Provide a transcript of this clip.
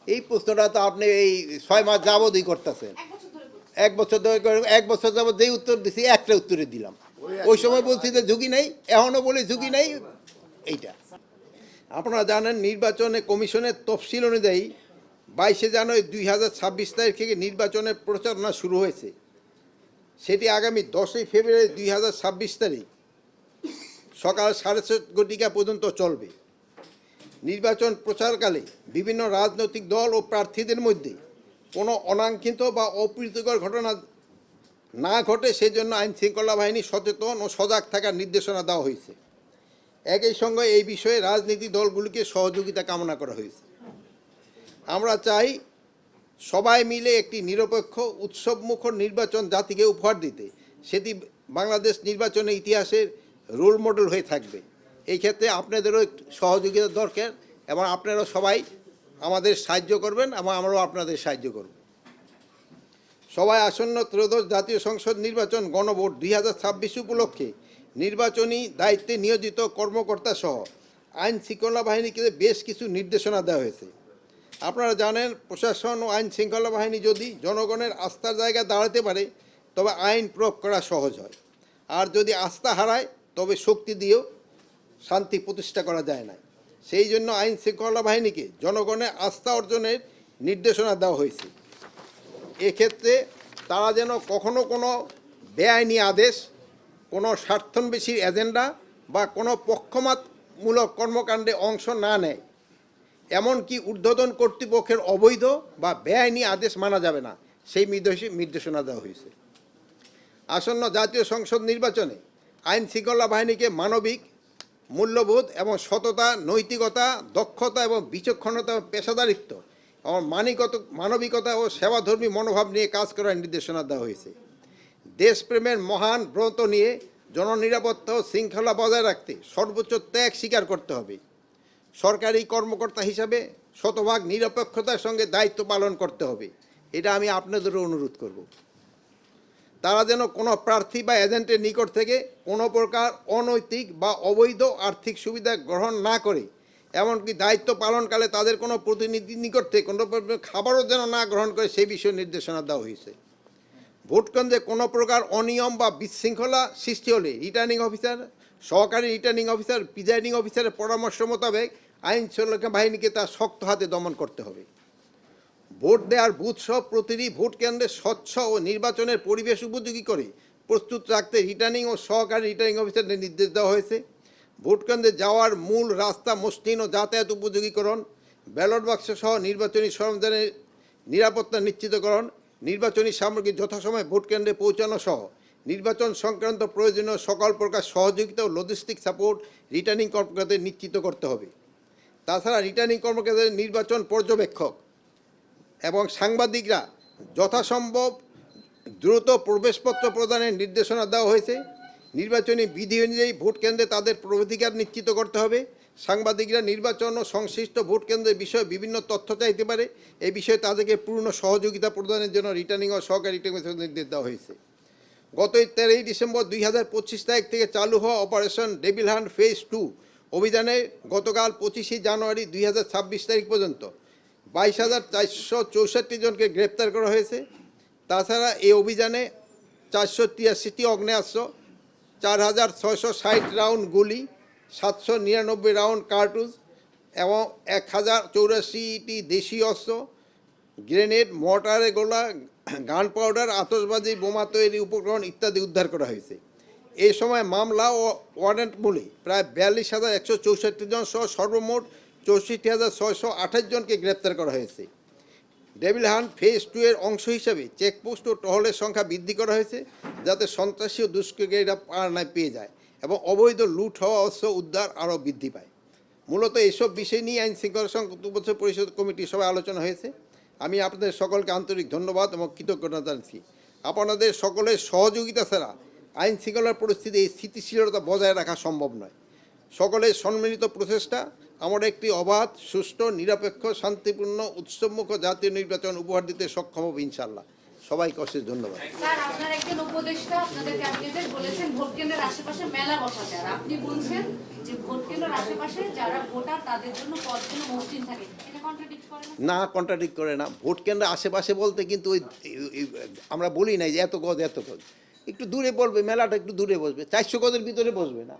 এই প্রশ্নটা তো আপনি এই 6 মাস যাবতই করতেছেন। এক বছর যাবত যেই উত্তর দিছি একটা উত্তরে দিলাম। ওই সময় বলছি যে ঝুঁকি নেই, এখনো বলি ঝুঁকি নেই। এইটা আপনারা জানেন, নির্বাচনে কমিশনের তফসিল অনুযায়ী 22 জানুয়ারি 2026 তারিখ থেকে নির্বাচনের প্রচারণা শুরু হয়েছে। সেটি আগামী 10 ফেব্রুয়ারি 2026 তারিখ সকাল 7:30 পর্যন্ত চলবে। নির্বাচন প্রচারকালে বিভিন্ন রাজনৈতিক দল ও প্রার্থীদের মধ্যে কোনো অনাকাঙ্ক্ষিত বা অপ্রীতিকর ঘটনা না ঘটে সেজন্য আইন শৃঙ্খলা বাহিনী সচেতন ও সজাগ থাকার নির্দেশনা দেওয়া হয়েছে। একই সঙ্গে এই বিষয়ে রাজনৈতিক দলগুলিকে সহযোগিতা কামনা করা হয়েছে। আমরা চাই সবাই মিলে একটি নিরপেক্ষ উৎসবমুখর নির্বাচন জাতিকে উপহার দিতে, সেটি বাংলাদেশ নির্বাচনের ইতিহাসের রোল মডেল হয়ে থাকবে। এই ক্ষেত্রে আপনাদেরও একটু সহযোগিতা দরকার এবং আপনারাও সবাই আমাদের সাহায্য করবেন এবং আমরাও আপনাদের সাহায্য করব। সবাই আসন্ন ত্রয়োদশ জাতীয় সংসদ নির্বাচন গণভোট 2026 উপলক্ষে নির্বাচনী দায়িত্বে নিয়োজিত কর্মকর্তা সহ আইন শৃঙ্খলা বাহিনীকে বেশ কিছু নির্দেশনা দেওয়া হয়েছে। আপনারা জানেন, প্রশাসন ও আইন শৃঙ্খলা বাহিনী যদি জনগণের আস্থার জায়গায় দাঁড়াতে পারে তবে আইন প্রয়োগ করা সহজ হয়, আর যদি আস্থা হারায় তবে শক্তি দিয়েও শান্তি প্রতিষ্ঠা করা যায় না। সেই জন্য আইন শৃঙ্খলা বাহিনীকে জনগণের আস্থা অর্জনের নির্দেশনা দেওয়া হয়েছে। এক্ষেত্রে তারা যেন কখনো কোনো বেআইনি আদেশ, কোনো স্বার্থন্বেষীর এজেন্ডা বা কোনো পক্ষপাতমূলক কর্মকাণ্ডে অংশ না নেয়। এমনকি ঊর্ধ্বতন কর্তৃপক্ষের অবৈধ বা বেআইনি আদেশ মানা যাবে না, সেই নির্দেশনা দেওয়া হয়েছে। আসন্ন জাতীয় সংসদ নির্বাচনে আইন শৃঙ্খলা বাহিনীকে মানবিক মূল্যবোধ এবং সততা, নৈতিকতা, দক্ষতা এবং বিচক্ষণতা ও পেশাদারিত্ব এবং মানবিকতা ও সেবাধর্মী মনোভাব নিয়ে কাজ করার নির্দেশনা দেওয়া হয়েছে। দেশপ্রেমের মহান ব্রত নিয়ে জননিরাপত্তা ও শৃঙ্খলা বজায় রাখতে সর্বোচ্চ ত্যাগ স্বীকার করতে হবে। সরকারি কর্মকর্তা হিসাবে শতভাগ নিরপেক্ষতার সঙ্গে দায়িত্ব পালন করতে হবে। এটা আমি আপনাদেরও অনুরোধ করব। তারা যেন কোনো প্রার্থী বা এজেন্টের নিকট থেকে কোনো প্রকার অনৈতিক বা অবৈধ আর্থিক সুবিধা গ্রহণ না করে, এমনকি দায়িত্ব পালনকালে তাদের কোনো প্রতিনিধির নিকট থেকে কোনো খাবারও যেন না গ্রহণ করে, সেই বিষয়ে নির্দেশনা দেওয়া হয়েছে। ভোটকেন্দ্রে কোনো প্রকার অনিয়ম বা বিশৃঙ্খলা সৃষ্টি হলে রিটার্নিং অফিসার, সহকারী রিটার্নিং অফিসার, প্রিজাইডিং অফিসারের পরামর্শ মোতাবেক আইন শৃঙ্খলা বাহিনীকে তা শক্ত হাতে দমন করতে হবে। ভোট দেওয়ার বুথসহ প্রতিটি ভোট কেন্দ্রে স্বচ্ছ ও নির্বাচনের পরিবেশ উপযোগী করে প্রস্তুত রাখতে রিটার্নিং ও সহকারী রিটার্নিং অফিসারদের নির্দেশ দেওয়া হয়েছে। ভোট কেন্দ্রে যাওয়ার মূল রাস্তা মসৃণ ও যাতায়াত উপযোগীকরণ, ব্যালট বাক্স সহ নির্বাচনী সরঞ্জামের নিরাপত্তা নিশ্চিতকরণ, নির্বাচনী সামগ্রী যথাসময়ে ভোট কেন্দ্রে পৌঁছানো সহ নির্বাচন সংক্রান্ত প্রয়োজনীয় সকল প্রকার সহযোগিতা ও লজিস্টিক সাপোর্ট রিটার্নিং কর্মকর্তাদের নিশ্চিত করতে হবে। তাছাড়া রিটার্নিং কর্মকর্তাদের নির্বাচন পর্যবেক্ষক এবং সাংবাদিকরা যথাসম্ভব দ্রুত প্রবেশপত্র প্রদানের নির্দেশনা দেওয়া হয়েছে। নির্বাচনী বিধি অনুযায়ী ভোট কেন্দ্রে তাদের প্রবেশাধিকার নিশ্চিত করতে হবে। সাংবাদিকরা নির্বাচন ও সংশ্লিষ্ট ভোট কেন্দ্রের বিষয়ে বিভিন্ন তথ্য চাইতে পারে, এই বিষয়ে তাদেরকে পূর্ণ সহযোগিতা প্রদানের জন্য রিটার্নিং ও সহকারী রিটার্নিং নির্দেশ দেওয়া হয়েছে। গত 13 ডিসেম্বর 2025 তারিখ থেকে চালু হওয়া অপারেশন ডেভিল হান্ট ফেজ 2 অভিযানে গতকাল 25 জানুয়ারি 2026 তারিখ পর্যন্ত 22,464 জনকে গ্রেপ্তার করা হয়েছে। তাছাড়া এই অভিযানে 483টি আগ্নেয়াস্ত্র, 4,660 রাউন্ড গুলি, 799 রাউন্ড কার্টুজ এবং 1,084টি দেশীয় অস্ত্র, গ্রেনেড, মর্টারে গোলা, গান পাউডার, আতশবাজি, বোমা তৈরি উপকরণ ইত্যাদি উদ্ধার করা হয়েছে। এই সময় মামলা ও ওয়ারেন্ট বলে প্রায় 42,164 জন সহ সর্বমোট 64,628 জনকে গ্রেপ্তার করা হয়েছে। ডেভিল হান্ট ফেজ 2 এর অংশ হিসাবে চেকপোস্ট ও টহলের সংখ্যা বৃদ্ধি করা হয়েছে, যাতে সন্ত্রাসী ও দুষ্কৃতীরা পাড়ায় পেয়ে যায় এবং অবৈধ লুট হওয়া অস্ত্র উদ্ধার আরও বৃদ্ধি পায়। মূলত এইসব বিষয় নিয়ে আইন শৃঙ্খলা সংক্রান্ত পরিষদ কমিটির সভায় আলোচনা হয়েছে। আমি আপনাদের সকলকে আন্তরিক ধন্যবাদ এবং কৃতজ্ঞতা জানাচ্ছি। আপনাদের সকলের সহযোগিতা ছাড়া আইন শৃঙ্খলার পরিস্থিতি এই স্থিতিশীলতা বজায় রাখা সম্ভব নয়। সকলের সম্মিলিত প্রচেষ্টা আমরা একটি অবাধ, সুষ্ঠু, নিরপেক্ষ, শান্তিপূর্ণ, উৎসবমুখ জাতীয় নির্বাচন উপহার দিতে সক্ষম হব ইনশাআল্লাহ। সবাইকে অশেষ ধন্যবাদ। স্যার, আপনার একজন উপদেষ্টা আপনাদের ক্যাবিনেটের বলেছেন ভোট কেন্দ্রের আশেপাশে মেলা বসাতে, আর আপনি বলছেন যে ভোট কেন্দ্রের আশেপাশে যারা ভোটার তাদের জন্য পদগুলো মসৃণ থাকে, এটা কন্ট্রাডিক্ট করে না? না, কন্ট্রাডিক্ট করে না। ভোট কেন্দ্রের আশেপাশে বলতে কিন্তু আমরা বলি নাই যে এত গজ এত গজ, একটু দূরে পড়বে, মেলাটা একটু দূরে বসবে, 400 গজের ভিতরে বসবে না।